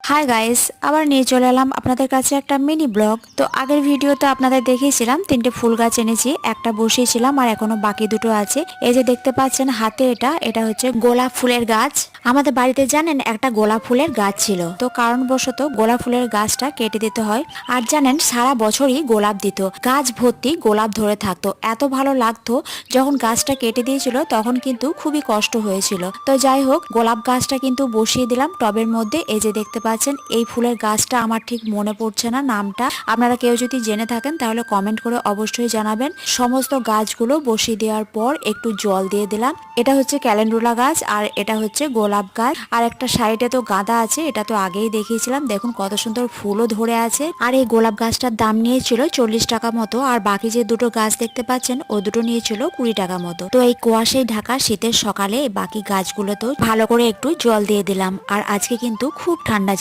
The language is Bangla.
হাই গাইস, আবার নিয়ে চলে এলাম আপনাদের কাছে একটা মিনি ব্লগ। তো আগের ভিডিওতে আপনাদের দেখিয়েছিলাম তিনটে ফুল গাছ এনেছি, একটা বসিয়েছিলাম আর এখনো বাকি দুটো আছে। এই যে দেখতে পাচ্ছেন হাতে, এটা হচ্ছে গোলাপ ফুলের গাছ। আমাদের বাড়িতে জানেন একটা গোলাপ ফুলের গাছ ছিল, তো কারণবশত গোলাপ ফুলের গাছটা কেটে দিতে হয়। আর জানেন সারা বছরই গোলাপ দিত, গাছ ভর্তি গোলাপ ধরে থাকতো, এত ভালো লাগতো। যখন গাছটা কেটে দিয়েছিল তখন কিন্তু খুবই কষ্ট হয়েছিল। তো যাই হোক, গোলাপ গাছটা কিন্তু বসিয়ে দিলাম টবের মধ্যে। এই যে দেখতে পাচ্ছেন এই ফুলের গাছটা আমার ঠিক মনে পড়ছে না নামটা, আপনারা কেউ যদি জেনে থাকেন তাহলে কমেন্ট করে অবশ্যই জানাবেন। সমস্ত গাছগুলো বসিয়ে দেওয়ার পর একটু জল দিয়ে দিলাম। এটা হচ্ছে ক্যালেন্ডুলা গাছ আর এটা হচ্ছে গোলাপ গাছ, আর একটা সাইডে তো গাঁদা আছে, এটা তো আগেই দেখিয়েছিলাম। দেখুন কত সুন্দর ফুলও ধরে আছে। আর এই গোলাপ গাছটার দাম নিয়েছিল 40 টাকা মতো, আর বাকি যে দুটো গাছ দেখতে পাচ্ছেন ও দুটো নিয়েছিল 20 টাকা মতো। তো এই কুয়াশায় ঢাকা শীতের সকালে বাকি গাছগুলো তো ভালো করে একটু জল দিয়ে দিলাম। আর আজকে কিন্তু খুব ঠান্ডা